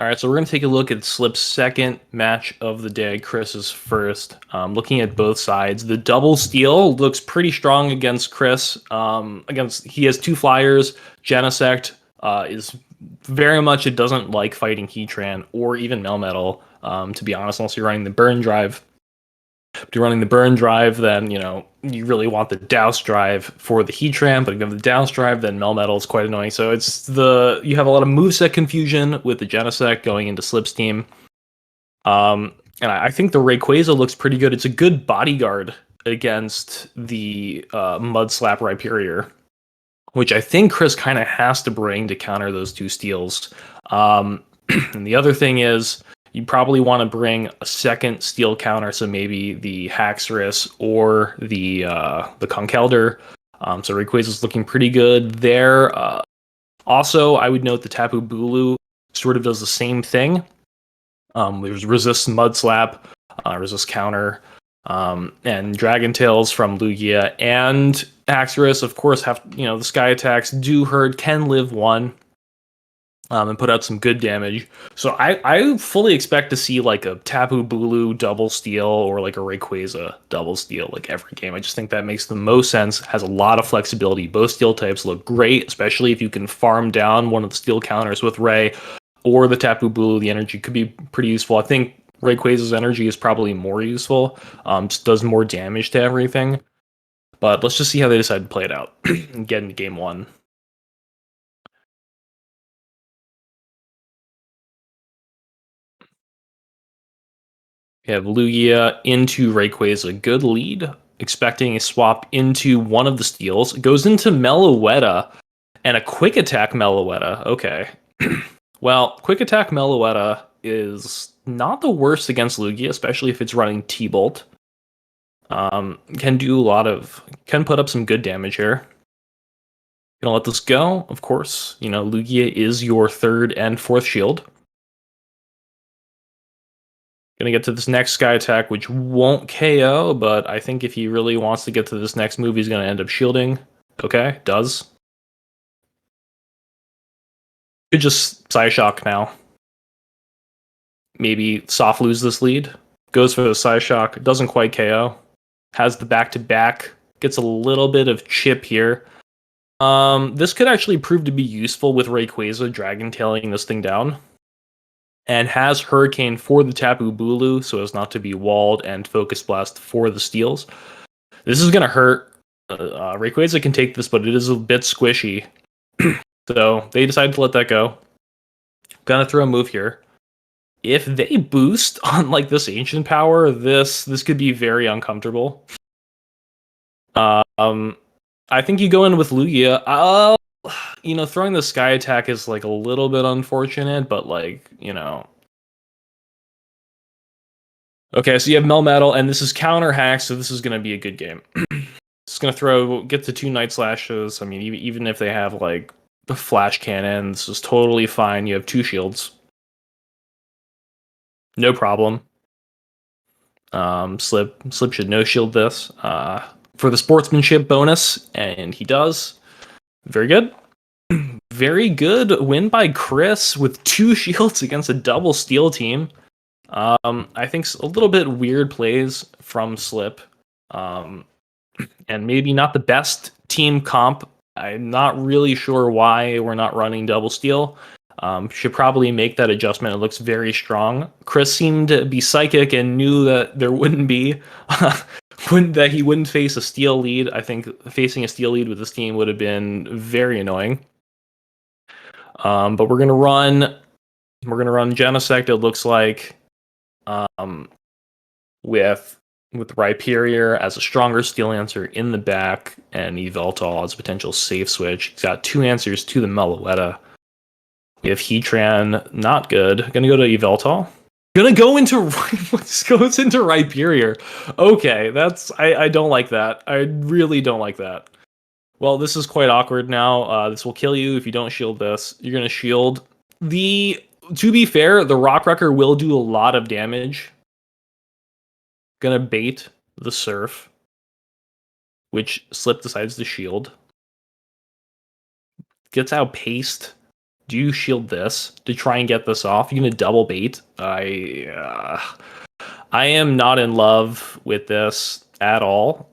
All right, so we're going to take a look at Slip's second match of the day. Chris's first. Looking at both sides, the double steal looks pretty strong against Chris. He has two flyers. Genesect is very much, it doesn't like fighting Heatran or even Melmetal. To be honest, unless you're running the burn drive. If you're running the burn drive, then you really want the douse drive for the Heatran, but if you have the douse drive, then Melmetal is quite annoying. So you have a lot of moveset confusion with the Genesect going into Slip's team. And I think the Rayquaza looks pretty good. It's a good bodyguard against the Mud Slap Rhyperior, which I think Chris kind of has to bring to counter those two steals. And the other thing is, you probably want to bring a second steel counter, so maybe the Haxorus or the Conkeldurr. So Rayquaza's looking good there. Also, I would note the Tapu Bulu sort of does the same thing. There's resist Mud Slap, resist counter, and Dragon Tails from Lugia and Haxorus. Of course, have the Sky attacks do hurt, can live one. And put out some good damage. So I fully expect to see like a Tapu Bulu double steal or like a Rayquaza double steal like every game. I just think that makes the most sense, has a lot of flexibility. Both steel types look great, especially if you can farm down one of the steel counters with Ray or the Tapu Bulu. The energy could be pretty useful. I think Rayquaza's energy is probably more useful. Just does more damage to everything. But let's just see how they decide to play it out and get into game one. We have Lugia into Rayquaza. Good lead. Expecting a swap into one of the steals. It goes into Meloetta and a quick attack Meloetta. Okay. Well, quick attack Meloetta is not the worst against Lugia, especially if it's running T-Bolt. Can put up some good damage here. Gonna let this go, of course. Lugia is your third and fourth shield. Gonna get to this next Sky attack, which won't KO, but I think if he really wants to get to this next move, he's gonna end up shielding. Okay, does. Could just Psyshock now. Maybe soft lose this lead. Goes for the Psyshock, doesn't quite KO. Has the back-to-back, gets a little bit of chip here. This could actually prove to be useful with Rayquaza Dragon Tailing this thing down. And has Hurricane for the Tapu Bulu, so as not to be walled, and Focus Blast for the steals. This is going to hurt. Rayquaza can take this, but it is a bit squishy. So they decided to let that go. Gonna throw a move here. If they boost on like this Ancient Power, this could be very uncomfortable. I think you go in with Lugia. Throwing the Sky attack is like a little bit unfortunate, but like, Okay, so you have Melmetal, and this is counter hack, so this is going to be a good game. It's going to get to two Night Slashes. I mean, even if they have like the Flash Cannon, this is totally fine. You have two shields. No problem. Slip should no shield this for the sportsmanship bonus, and he does. Very good. Very good win by Chris with two shields against a double steel team. I think a little bit weird plays from Slip, and maybe not the best team comp. I'm not really sure why we're not running double steel. Should probably make that adjustment. It looks very strong. Chris seemed to be psychic and knew that there wouldn't be that he wouldn't face a steel lead. I think facing a steel lead with this team would have been very annoying. But we're gonna run Genesect. It looks like with Rhyperior as a stronger steel answer in the back, and Yveltal as a potential safe switch. He's got two answers to the Meloetta. We have Heatran, not good. Gonna go to Yveltal. Gonna go into goes into Rhyperior. Okay, I don't like that. I really don't like that. Well, this is quite awkward now. This will kill you if you don't shield this. You're gonna shield to be fair, the Rock Wrecker will do a lot of damage. Gonna bait the Surf, which Slip decides to shield. Gets outpaced Do you shield this to try and get this off? You gonna double bait? I am not in love with this at all.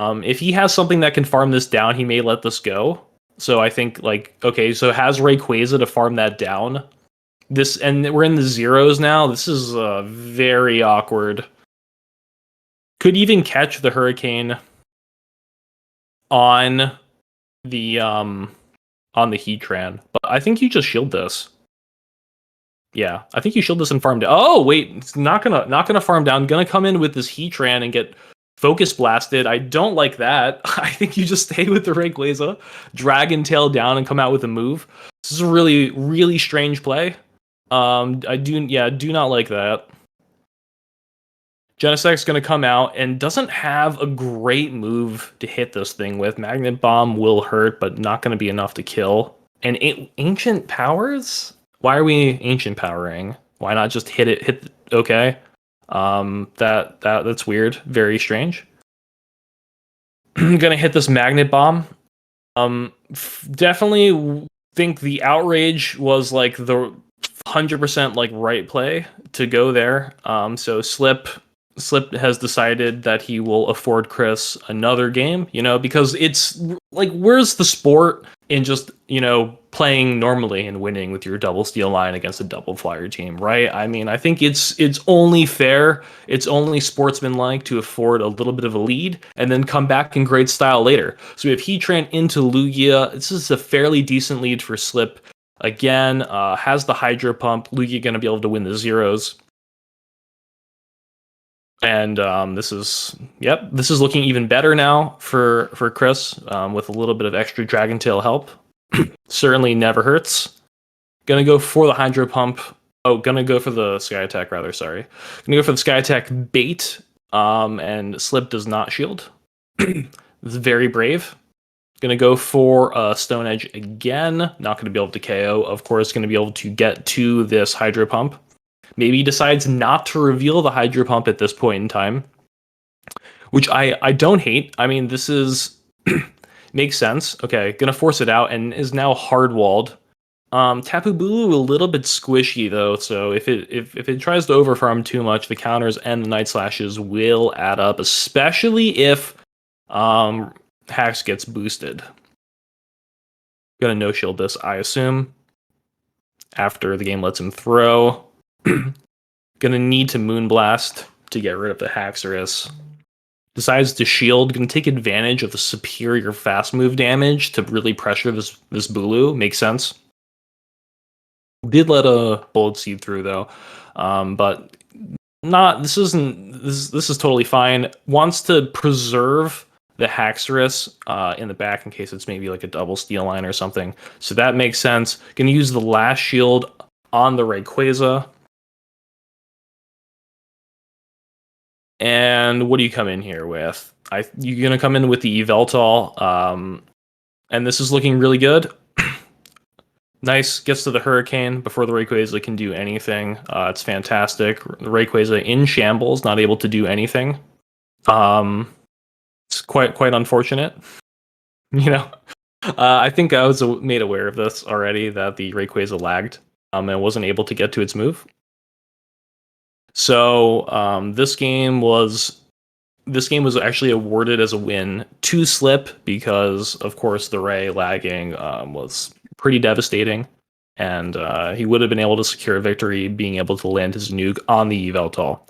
If he has something that can farm this down, he may let this go. So I think like, okay, so has Rayquaza to farm that down. This, and we're in the zeros now. This is very awkward. Could even catch the Hurricane on the Heatran, but I think you just shield this. Yeah, I think you shield this and farm down. Oh wait, it's not gonna farm down. Gonna come in with this Heatran and get focus blasted. I don't like that. I think you just stay with the Rayquaza, Dragon Tail down, and come out with a move. This is a really strange play. I do not like that. Genesect's going to come out and doesn't have a great move to hit this thing with. Magnet Bomb will hurt, but not going to be enough to kill. And Ancient Powers? Why are we Ancient Powering? Why not just hit it? Okay. That's weird. Very strange. I'm going to hit this Magnet Bomb. Definitely think the Outrage was like the 100% like right play to go there. So Slip has decided that he will afford Chris another game, because it's like, where's the sport in just, playing normally and winning with your double steal line against a double flyer team, right? I mean, I think it's only fair, it's only sportsmanlike to afford a little bit of a lead and then come back in great style later. So if he Heatran into Lugia, this is a fairly decent lead for Slip. Again, has the Hydro Pump. Lugia going to be able to win the zeros. And this is looking even better now for Chris, with a little bit of extra Dragon Tail help. Certainly never hurts. Gonna go for the Hydro Pump. Oh, gonna go for the Sky Attack, rather, sorry. Gonna go for the Sky Attack bait, and Slip does not shield. This is very brave. Gonna go for a Stone Edge again. Not gonna be able to KO. Of course, gonna be able to get to this Hydro Pump. Maybe he decides not to reveal the Hydro Pump at this point in time, which I don't hate. I mean, this is makes sense. Okay, gonna force it out and is now hard walled. Tapu Bulu a little bit squishy though, so if it tries to overfarm too much, the counters and the Night Slashes will add up, especially if Hax gets boosted. Gonna no shield this, I assume, after the game lets him throw. Gonna need to Moonblast to get rid of the Haxorus. Decides to shield, gonna take advantage of the superior fast move damage to really pressure this Bulu. Makes sense. Did let a Bullet Seed through though, but not. This is totally fine. Wants to preserve the Haxorus in the back in case it's maybe like a double steal line or something. So that makes sense. Gonna use the last shield on the Rayquaza. And what do you come in here with? You're going to come in with the Yveltal, and this is looking really good. Nice, gets to the Hurricane before the Rayquaza can do anything. It's fantastic. The Rayquaza in shambles, not able to do anything. It's quite unfortunate. I think I was made aware of this already, that the Rayquaza lagged and wasn't able to get to its move. So this game was actually awarded as a win to Slip because, of course, the Ray lagging was pretty devastating, and he would have been able to secure a victory being able to land his nuke on the Yveltal.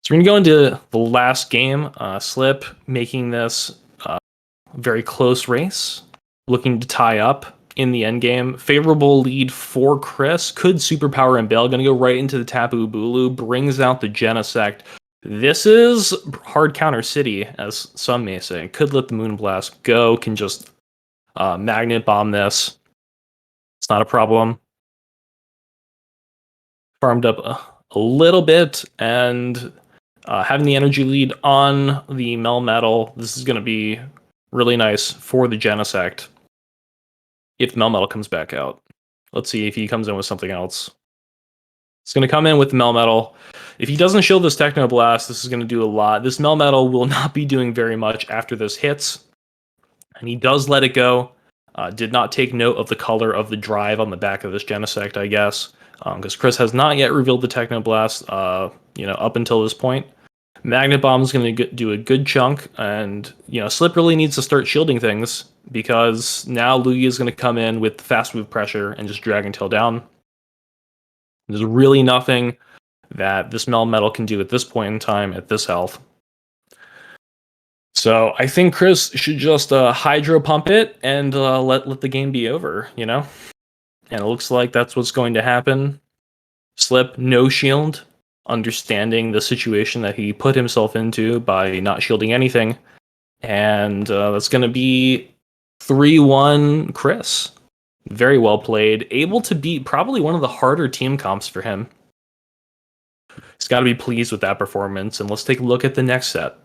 So we're going to go into the last game. Slip making this very close race, looking to tie up in the end game. Favorable lead for Chris. Could Superpower and Bell. Going to go right into the Tapu Bulu. Brings out the Genesect. This is hard counter city, as some may say. Could let the Moonblast go. Can just Magnet Bomb this. It's not a problem. Farmed up a little bit, and having the energy lead on the Melmetal. This is going to be really nice for the Genesect if Melmetal comes back out. Let's see if he comes in with something else. It's going to come in with the Melmetal. If he doesn't shield this Technoblast, this is going to do a lot. This Melmetal will not be doing very much after this hits. And he does let it go. Did not take note of the color of the drive on the back of this Genesect, I guess, because Chris has not yet revealed the Technoblast, up until this point. Magnet Bomb is going to do a good chunk, and Slip really needs to start shielding things because now Lugia is going to come in with fast move pressure and just Dragon Tail down. There's really nothing that this Melmetal can do at this point in time at this health. So I think Chris should just Hydro Pump it and let the game be over, And it looks like that's what's going to happen. Slip, no shield, understanding the situation that he put himself into by not shielding anything. And that's going to be 3-1 Chris. Very well played. Able to beat probably one of the harder team comps for him. He's got to be pleased with that performance. And let's take a look at the next set.